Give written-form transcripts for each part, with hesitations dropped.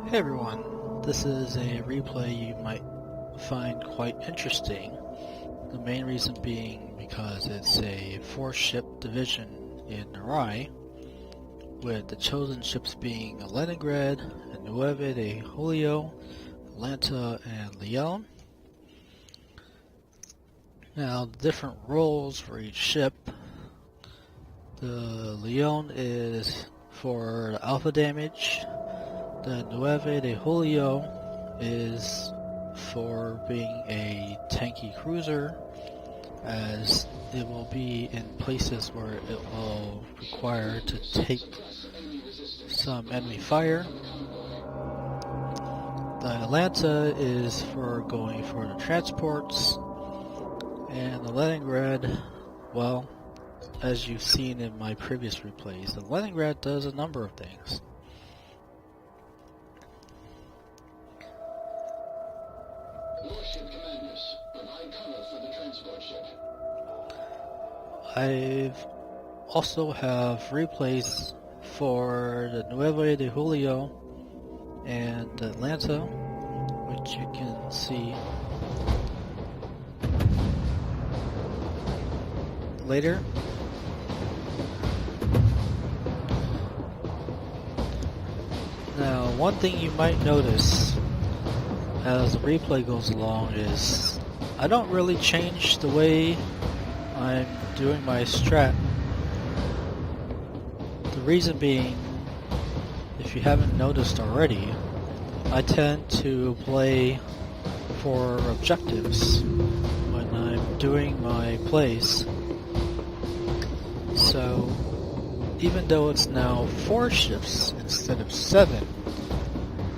Hey everyone, this is a replay you might find quite interesting. The main reason being because it's a 4-ship division in Narai, with the chosen ships being Leningrad, Nueve de Julio, Atlanta, and Leon. Now, the different roles for each ship. The Leon is for alpha damage. The Nueve de Julio is for being a tanky cruiser, as it will be in places where it will require to take some enemy fire. The Atlanta is for going for the transports, and the Leningrad, well, as you've seen in my previous replays, the Leningrad does a number of things. I've also have replays for the Nueve de Julio and Atlanta, which you can see later. Now, one thing you might notice as the replay goes along is I don't really change the way I'm doing my strat. The reason being, if you haven't noticed already, I tend to play for objectives when I'm doing my plays. So, even though it's now 4 ships instead of 7,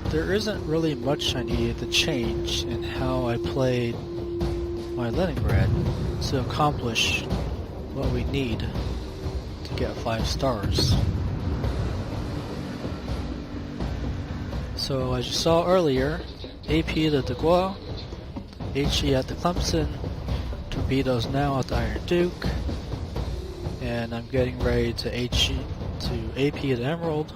there isn't really much I needed to change in how I played my Leningrad to accomplish what we need to get 5 stars. So as you saw earlier, AP to the Gua, HE at the Clemson, torpedoes now at the Iron Duke, and I'm getting ready to HE to AP at the Emerald.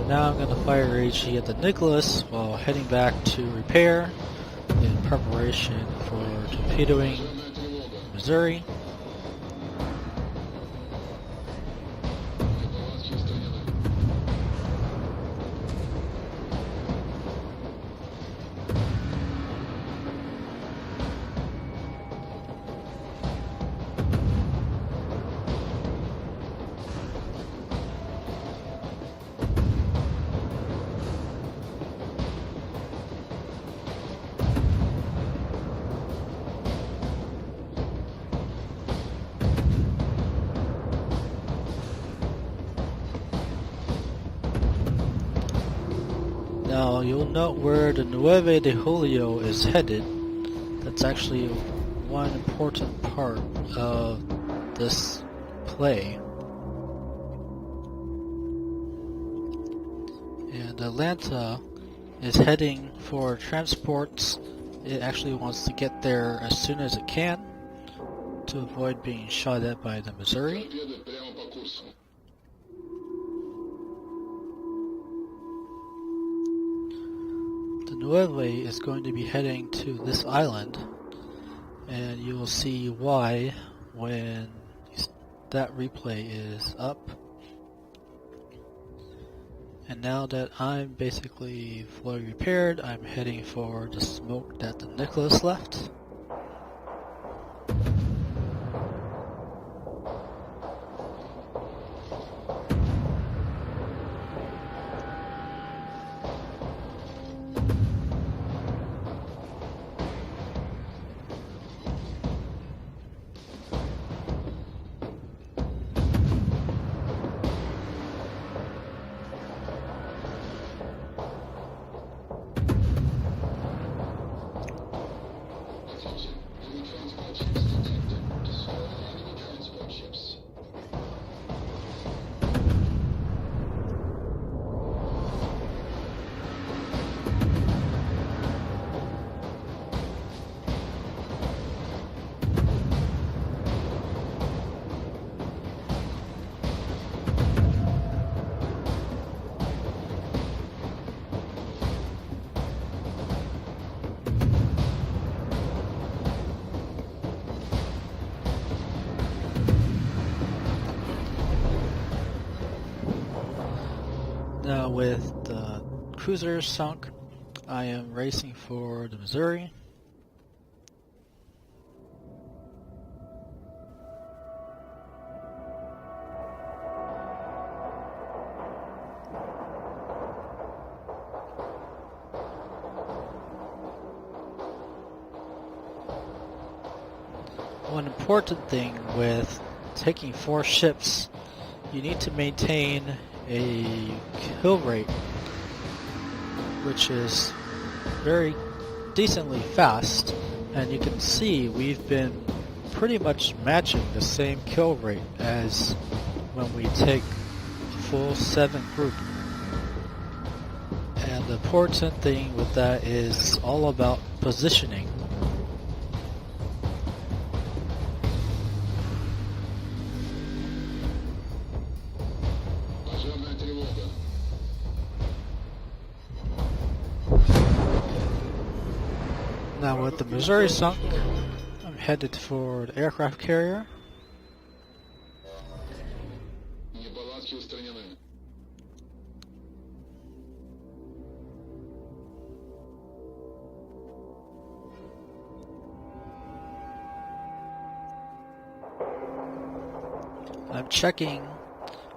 Now I'm going to fire HE at the Nicholas while heading back to repair in preparation for torpedoing Missouri. Now you'll note where the Nueve de Julio is headed. That's actually one important part of this play. And Atlanta is heading for transports. It actually wants to get there as soon as it can to avoid being shot at by the Missouri. The Nueve is going to be heading to this island, and you will see why when that replay is up. And now that I'm basically fully repaired, I'm heading for the smoke that the Nicholas left. Now with the cruisers sunk, I am racing for the Missouri. One important thing with taking 4 ships, you need to maintain a kill rate which is very decently fast, and you can see we've been pretty much matching the same kill rate as when we take a full 7 group. And the important thing with that is all about positioning. Now with the Missouri sunk, I'm headed for the aircraft carrier. I'm checking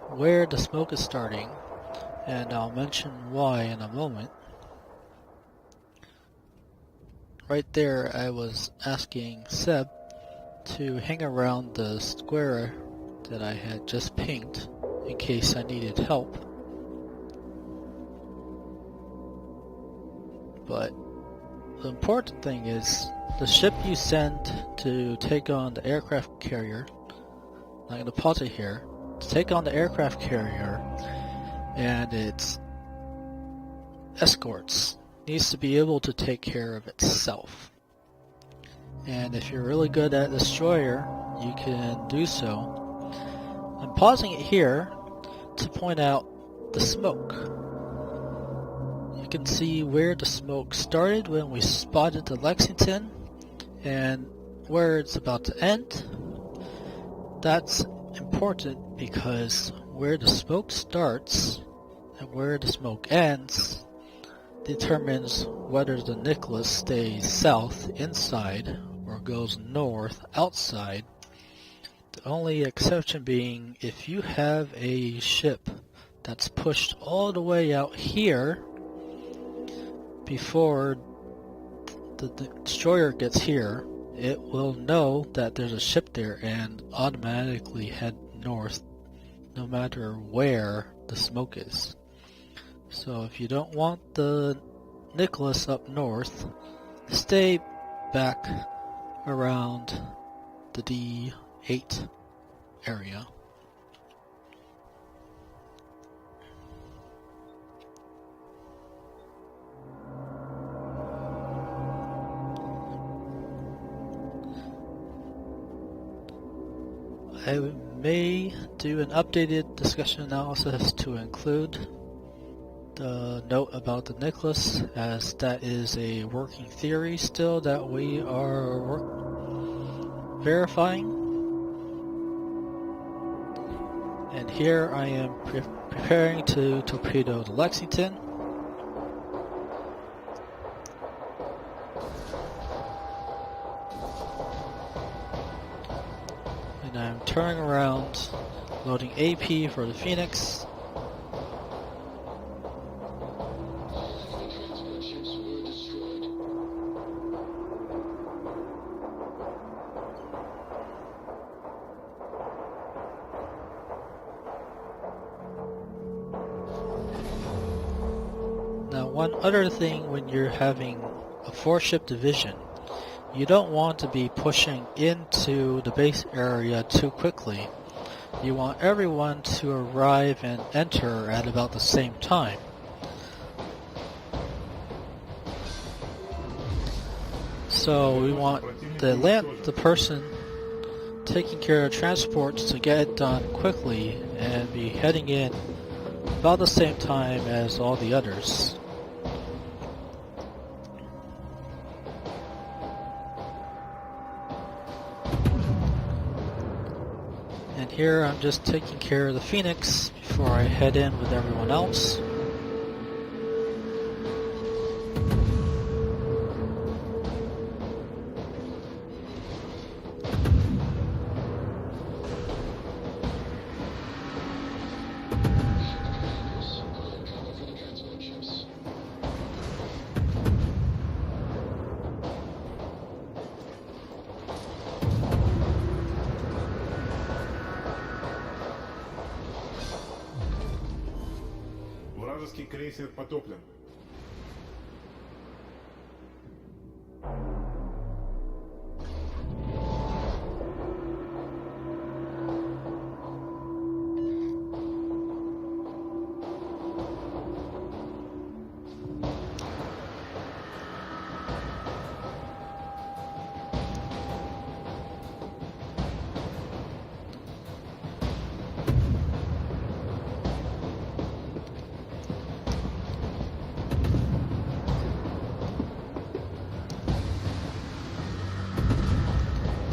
where the smoke is starting, and I'll mention why in a moment. Right there, I was asking Seb to hang around the square that I had just pinged in case I needed help. But the important thing is the ship you send to take on the aircraft carrier. I'm going to pause it here. To take on the aircraft carrier and its escorts needs to be able to take care of itself. And if you're really good at destroyer, you can do so. I'm pausing it here to point out the smoke. You can see where the smoke started when we spotted the Lexington and where it's about to end. That's important because where the smoke starts and where the smoke ends determines whether the Nicholas stays south inside or goes north outside. The only exception being if you have a ship that's pushed all the way out here before the destroyer gets here, it will know that there's a ship there and automatically head north no matter where the smoke is. So if you don't want the Nicholas up north, stay back around the D8 area. I may do an updated discussion analysis to include the note about the Nicholas, as that is a working theory still that we are verifying. And here I am preparing to torpedo the Lexington. And I'm turning around, loading AP for the Phoenix. Now, one other thing when you're having a 4-ship division, you don't want to be pushing into the base area too quickly. You want everyone to arrive and enter at about the same time. So we want the person taking care of transports to get it done quickly and be heading in about the same time as all the others. And here I'm just taking care of the Phoenix before I head in with everyone else. Вражеский крейсер потоплен.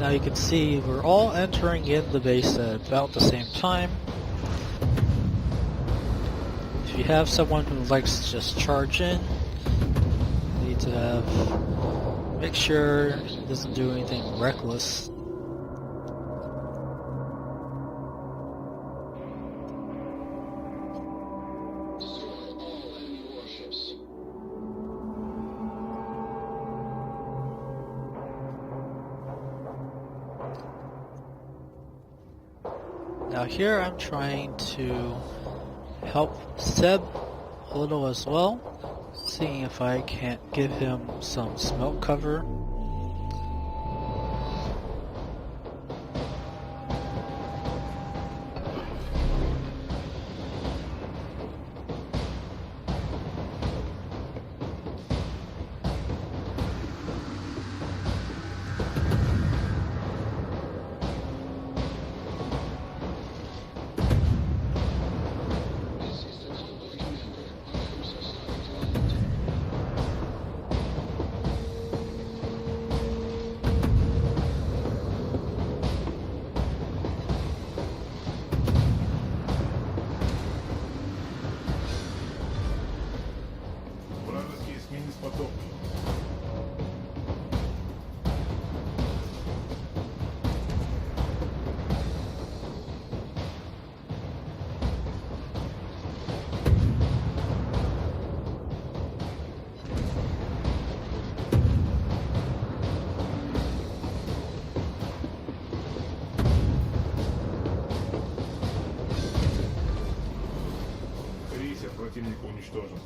Now you can see we're all entering in the base at about the same time. If you have someone who likes to just charge in, you need to make sure he doesn't do anything reckless. Now here I'm trying to help Seb a little as well, seeing if I can't give him some smoke cover. Вражеский эсминец потоплен. Крейсер противника уничтожен.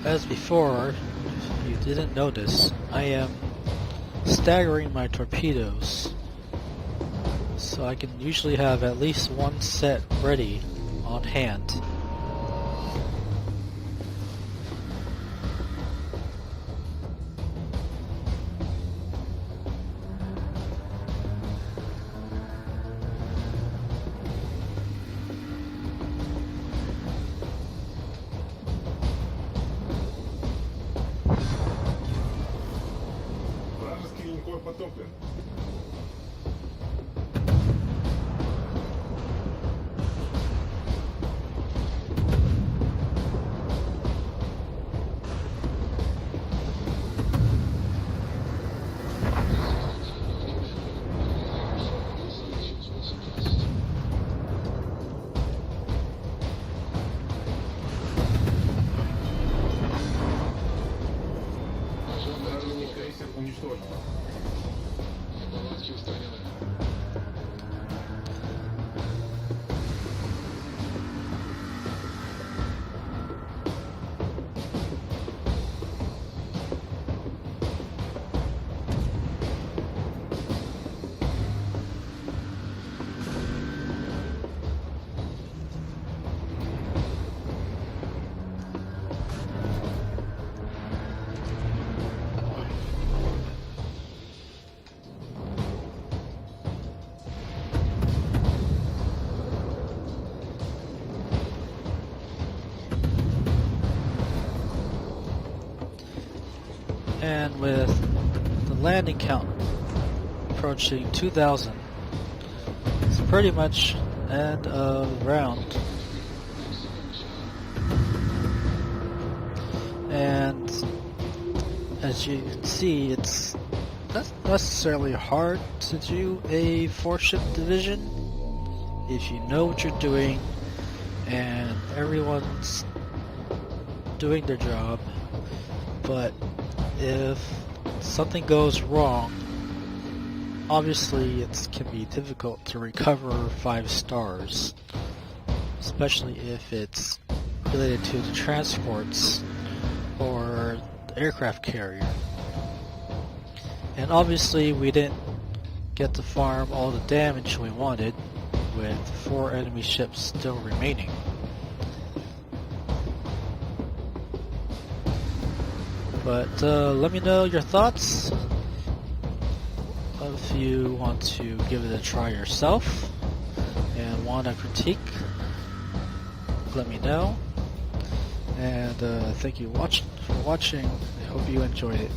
As before, if you didn't notice, I am staggering my torpedoes, so I can usually have at least one set ready on hand. Вражеский линкор потоплен. Вражеский крейсер уничтожен. And with the landing count approaching 2,000, it's pretty much end of round. And as you can see, it's not necessarily hard to do a 4-ship division if you know what you're doing and everyone's doing their job. But if something goes wrong, obviously it can be difficult to recover 5 stars, especially if it's related to the transports or the aircraft carrier. And obviously we didn't get to farm all the damage we wanted, with 4 enemy ships still remaining. But let me know your thoughts. If you want to give it a try yourself and want a critique, let me know. And thank you for watching. I hope you enjoyed it.